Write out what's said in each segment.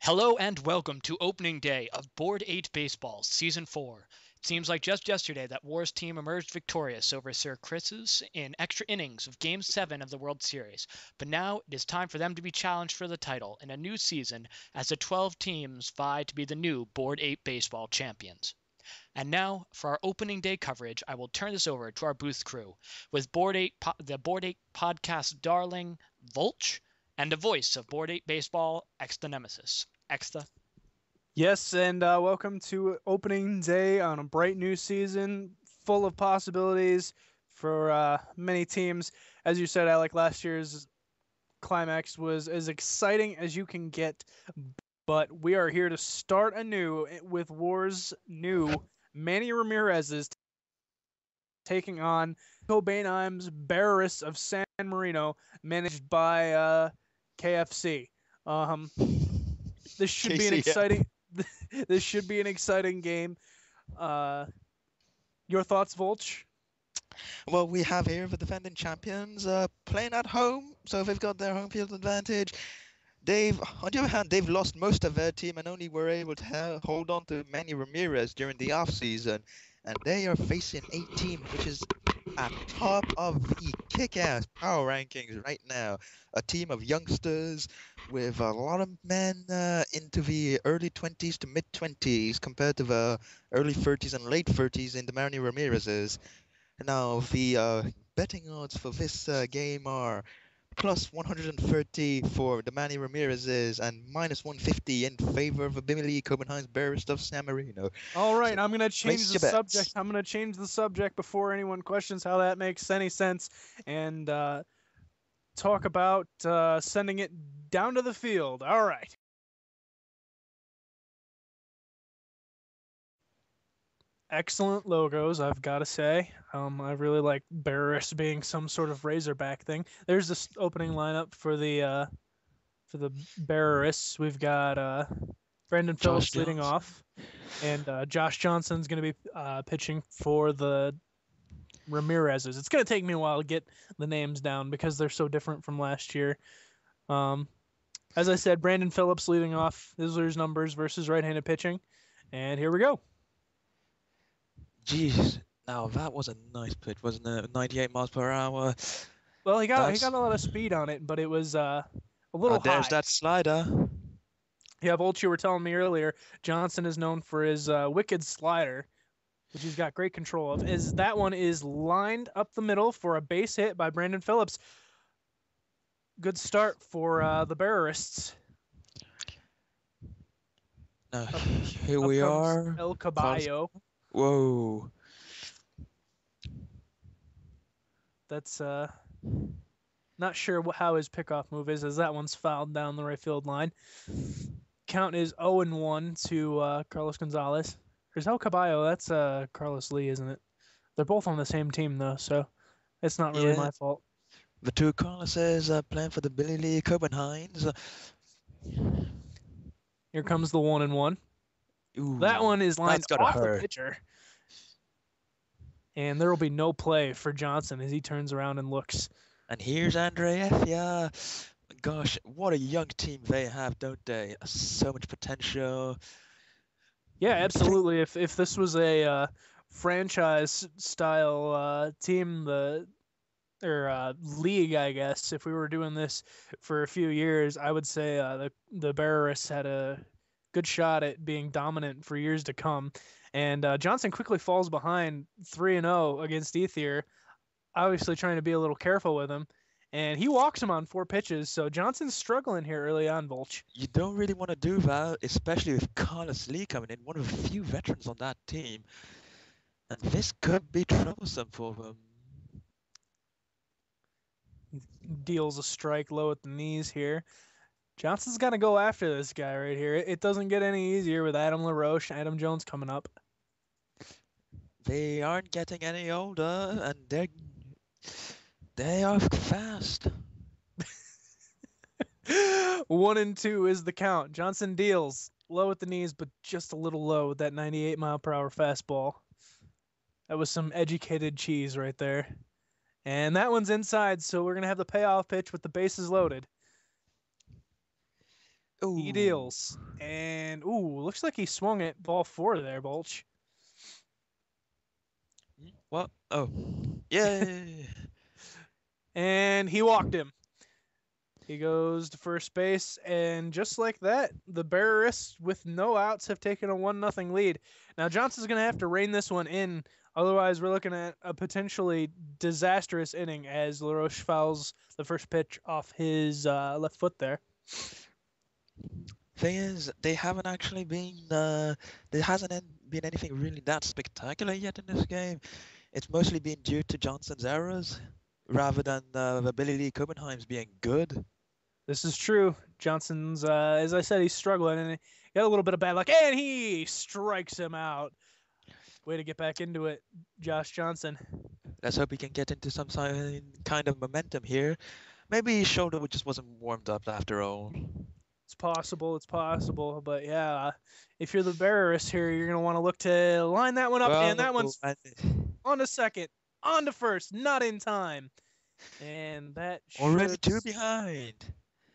Hello and welcome to opening day of Board 8 Baseball Season 4. It seems like just yesterday that War's team emerged victorious over Sir Chris's in extra innings of Game 7 of the World Series, but now it is time for them to be challenged for the title in a new season as the 12 teams vie to be the new Board 8 Baseball champions. And now, for our opening day coverage, I will turn this over to our booth crew with the Board 8 podcast darling, Volch, and the voice of Board 8 Baseball, Exta Nemesis. Exta. Yes, and welcome to opening day on a bright new season, full of possibilities for many teams. As you said, Alec, last year's climax was as exciting as you can get, but we are here to start anew with War's new Manny Ramirez's taking on Cobainheim's Bearorists of San Marino, managed by KFC. This should be an exciting. This should be an exciting game. Your thoughts, Volch? Well, we have here the defending champions playing at home, so they've got their home field advantage. On the other hand, they've lost most of their team and only were able to hold on to Manny Ramirez during the off-season. And they are facing a team which is at top of the kick-ass power rankings right now. A team of youngsters with a lot of men into the early 20s to mid-20s compared to the early 30s and late 30s in the Manny Ramirez's. Now, the betting odds for this game are plus 130 for the Manny Ramirez's and minus 150 in favor of the Bimini Copenhagen's Bearorists of San Marino. All right, So, I'm going to change the subject. I'm going to change the subject before anyone questions how that makes any sense, and talk about sending it down to the field. All right. Excellent logos, I've got to say. I really like Bearorists being some sort of Razorback thing. There's this opening lineup for the Bearorists. We've got Brandon Phillips leading off, and Josh Johnson's going to be pitching for the Ramirezes. It's going to take me a while to get the names down because they're so different from last year. As I said, Brandon Phillips leading off Islers numbers versus right-handed pitching, and here we go. Jeez, now that was a nice pitch, wasn't it? 98 miles per hour. Well, he got a lot of speed on it, but it was a little high. There's that slider. Yeah, Volch, you were telling me earlier, Johnson is known for his wicked slider, which he's got great control of. That one is lined up the middle for a base hit by Brandon Phillips. Good start for the Bearorists. Now, here we are. El Caballo. Whoa. That's not sure how his pickoff move is, as that one's fouled down the right field line. Count is 0-1 to Carlos Gonzalez. There's El Caballo. That's Carlos Lee, isn't it? They're both on the same team, though, so it's not really my fault. The two Carloses playing for the Bimini Copenhagen's. Here comes the 1-1. Ooh, that one is lined off hurt. The pitcher. And there will be no play for Johnson as he turns around and looks. And here's Andre Effia. Gosh, what a young team they have, don't they? So much potential. Yeah, absolutely. If this was a franchise-style team, league, I guess, if we were doing this for a few years, I would say the Bearorists had a good shot at being dominant for years to come. And Johnson quickly falls behind 3-0 against Ethier, obviously trying to be a little careful with him. And he walks him on 4 pitches, so Johnson's struggling here early on, Volch. You don't really want to do that, especially with Carlos Lee coming in, one of the few veterans on that team. And this could be troublesome for them. He deals a strike low at the knees here. Johnson's got to go after this guy right here. It doesn't get any easier with Adam LaRoche, Adam Jones coming up. They aren't getting any older, and they are fast. 1-2 is the count. Johnson deals low at the knees, but just a little low with that 98-mile-per-hour fastball. That was some educated cheese right there. And that one's inside, so we're going to have the payoff pitch with the bases loaded. He Ooh. deals. And, looks like he swung at ball 4 there, Bolch. What? Oh. Yeah. And he walked him. He goes to first base, and just like that, the Bearorists with no outs have taken a 1-0 lead. Now Johnson's going to have to rein this one in, otherwise we're looking at a potentially disastrous inning as LaRoche fouls the first pitch off his left foot there. Thing is, they haven't actually been. There hasn't been anything really that spectacular yet in this game. It's mostly been due to Johnson's errors, rather than Billy Lee Copenhagen's being good. This is true. Johnson's, as I said, he's struggling, and he got a little bit of bad luck, and he strikes him out. Way to get back into it, Josh Johnson. Let's hope he can get into some kind of momentum here. Maybe his shoulder just wasn't warmed up after all. It's possible, but yeah, if you're the Bearorists here, you're gonna want to look to line that one up, and that one's on to second, on to first, not in time, and that already should... 2 behind.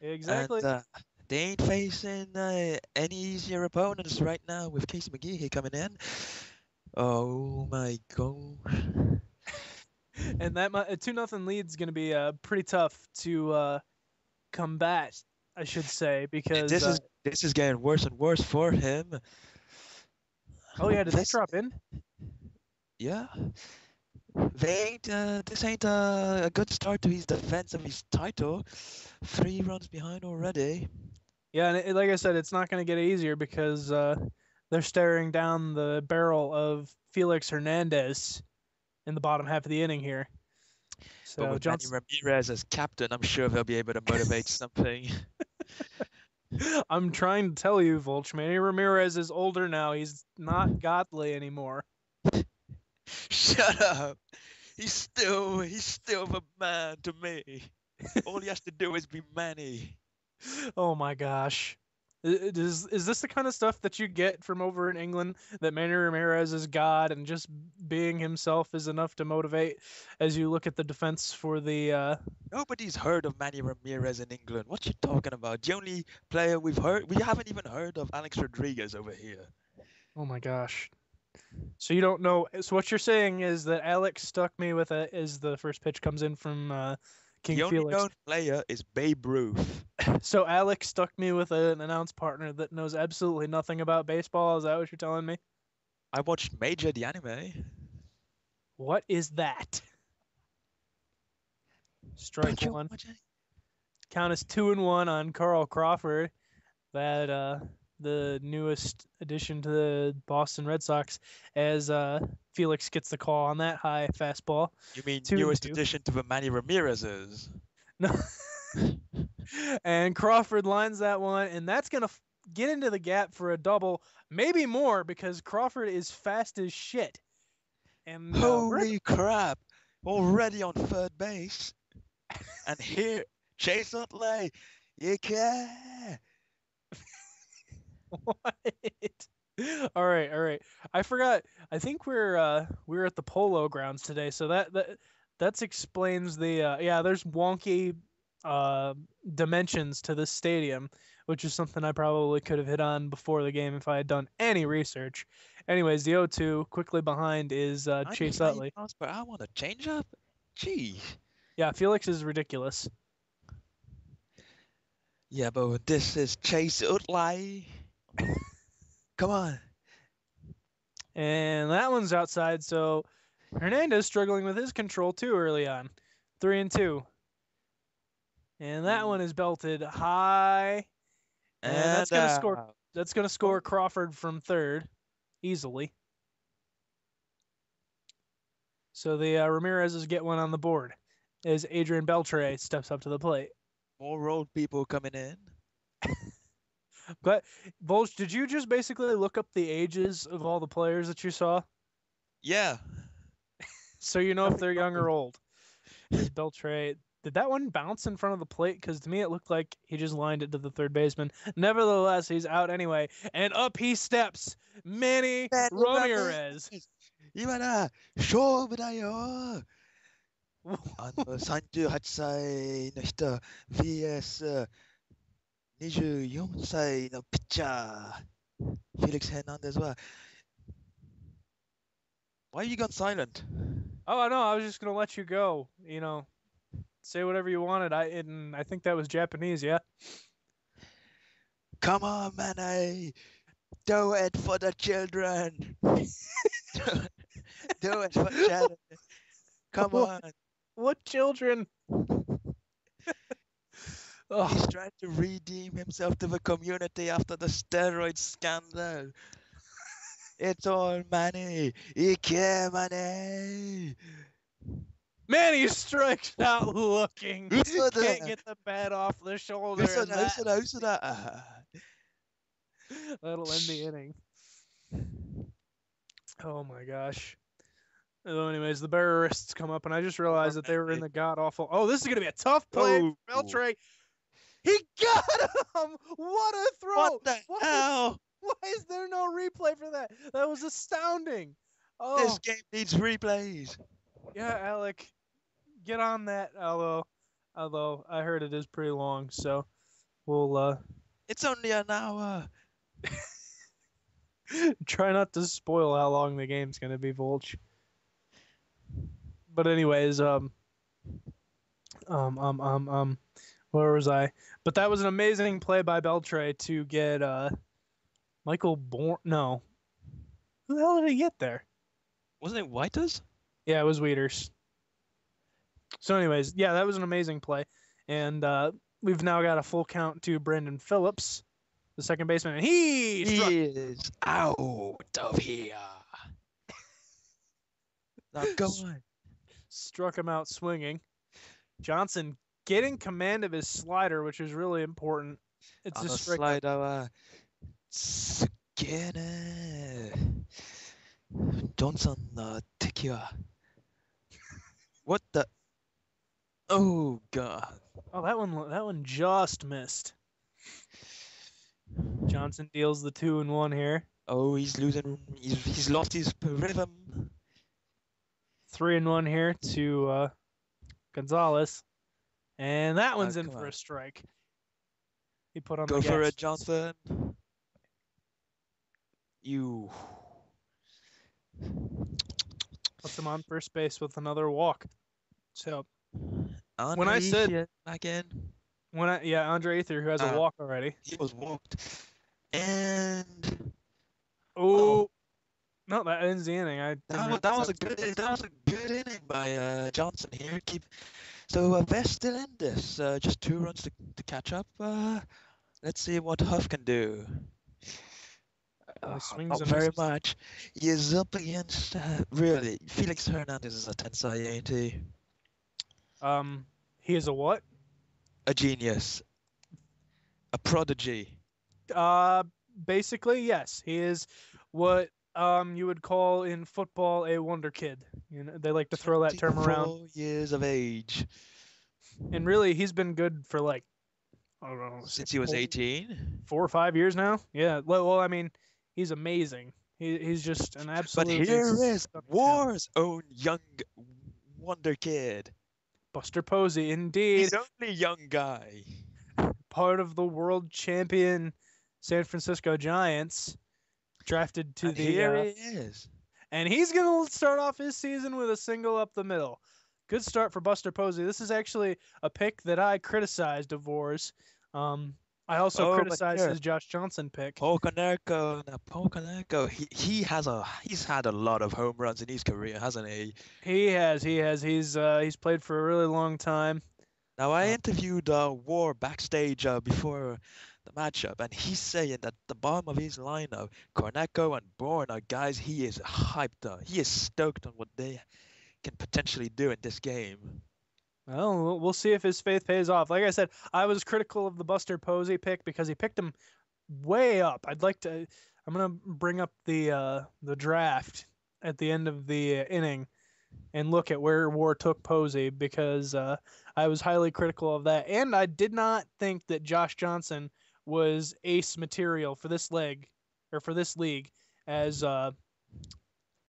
Exactly. And, they ain't facing any easier opponents right now with Casey McGee coming in. Oh my gosh. And that 2-0 lead is going to be pretty tough to combat, I should say, because this is getting worse and worse for him. Oh yeah, did they drop in? Yeah. This ain't a good start to his defense of his title. 3 runs behind already. Yeah, and like I said, it's not going to get easier because they're staring down the barrel of Felix Hernandez in the bottom half of the inning here. So but with Manny Ramirez as captain, I'm sure they'll be able to motivate something. I'm trying to tell you, Volch, Manny Ramirez is older now. He's not godly anymore. Shut up. He's still the man to me. All he has to do is be Manny. Oh my gosh. Is this the kind of stuff that you get from over in England, that Manny Ramirez is God and just being himself is enough to motivate as you look at the defense for the... Nobody's heard of Manny Ramirez in England. What you talking about? The only player we haven't even heard of Alex Rodriguez over here. Oh my gosh. So you don't know. So what you're saying is that Alex stuck me with it as the first pitch comes in from King the Felix. The only known player is Babe Ruth. So Alex stuck me with an announce partner that knows absolutely nothing about baseball. Is that what you're telling me? I watched Major the anime. What is that? Strike one. Count is 2-1 on Carl Crawford. That the newest addition to the Boston Red Sox, as Felix gets the call on that high fastball. You mean newest addition to the Manny Ramirez's? No. And Crawford lines that one, and that's going to get into the gap for a double, maybe more, because Crawford is fast as shit. And holy crap! Already on third base. And here, Chase Utley, you can. What? All right. I forgot. I think we're at the Polo Grounds today, so that explains the there's wonky dimensions to this stadium, which is something I probably could have hit on before the game if I had done any research. Anyways, the 0-2 quickly behind is Chase Utley. But I want to change up. Gee. Yeah, Felix is ridiculous. Yeah, but this is Chase Utley. Come on. And that one's outside, so Hernandez struggling with his control too early on. 3-2. And that one is belted high. And that's gonna score. That's gonna score Crawford from third easily. So the Ramirez's get one on the board as Adrian Beltre steps up to the plate. More old people coming in. But Volch, did you just basically look up the ages of all the players that you saw? Yeah. So you know if they're young or old. As Beltre, did that one bounce in front of the plate? Because to me it looked like he just lined it to the third baseman. Nevertheless, he's out anyway, and up he steps. Manny Ramirez. 今だ勝負だよ38歳の人 vs 24歳のピッチャー、Felix Hernandez は Why you gone silent? Oh no, I was just gonna let you go. Say whatever you wanted. I think that was Japanese. Yeah. Come on, Manny! Do it for the children! Do it for children! Come on! What children? He's trying to redeem himself to the community after the steroid scandal. It's all Manny! Ike, Manny! Manny strikes out looking.嘘だ Can't get the bat off the shoulder. 嘘 and だ that- 嘘だ嘘だ That'll end the inning. Oh my gosh. So anyways, the Bearorists come up, and I just realized that they were in the god awful. Oh, this is gonna be a tough play Oh. for Beltre. He got him! What a throw! What the hell? Why is there no replay for that? That was astounding. Oh, This game needs replays. yeah, Alec, get on that. Although I heard it is pretty long, so we'll It's only an hour. try not to spoil how long the game's gonna be, Volch. But anyways, where was I? But that was an amazing play by Beltre to get Michael Bourne. No, who the hell did he get there? Wasn't it Whiters? Yeah, it was Weeders. So, anyways, yeah, that was an amazing play, and we've now got a full count to Brandon Phillips, the second baseman, and he struck. He is out of here. Now go on. Struck him out swinging. Johnson getting command of his slider, which is really important. It's On a the strike. slider, Skinner. Johnson, Tequila. What the? Oh God. Oh, that one just missed. Johnson deals the 2-1 here. Oh, he's losing. He's lost his rhythm. 3-1 here to Gonzalez, and that one's in come for on. a strike. He put on Go the for gas. it, Johnson. You. Puts him on first base with another walk. So Andre I said- Ethier again, Andre Ether, who has a walk already. he was walked, and Oh, no, that ends the inning. that was a good inning by Johnson here. So they're still in this. Just 2 runs to catch up. Let's see what Huff can do. Swings Not and very misses. much. He is up against really Felix Hernandez is a tensai, ain't he? He is a what? A genius, a prodigy. Basically, yes. He is what you would call in football a wonder kid. They like to throw that term around. 24 years of age. And really, he's been good for I don't know, Since he was 18. 4 or 5 years now. Yeah. Well, I mean, he's amazing. He's just an absolute. But here is War's own young wonder kid. Buster Posey, indeed, He's only young guy. part of the world champion San Francisco Giants, drafted to And the. here he is. And he's going to start off his season with a single up the middle. Good start for Buster Posey. This is actually a pick that I criticized of Wars. I also criticized his Josh Johnson pick. Pocanarco, he's had a lot of home runs in his career, hasn't he? He has. He's played for a really long time. Now I interviewed War backstage before the matchup, and he's saying that the bottom of his lineup, Corneco and Bourne, are guys he is hyped on. He is stoked on what they can potentially do in this game. Well, we'll see if his faith pays off. Like I said, I was critical of the Buster Posey pick because he picked him way up. I'm gonna bring up the draft at the end of the inning and look at where War took Posey because I was highly critical of that, and I did not think that Josh Johnson was ace material for this league, as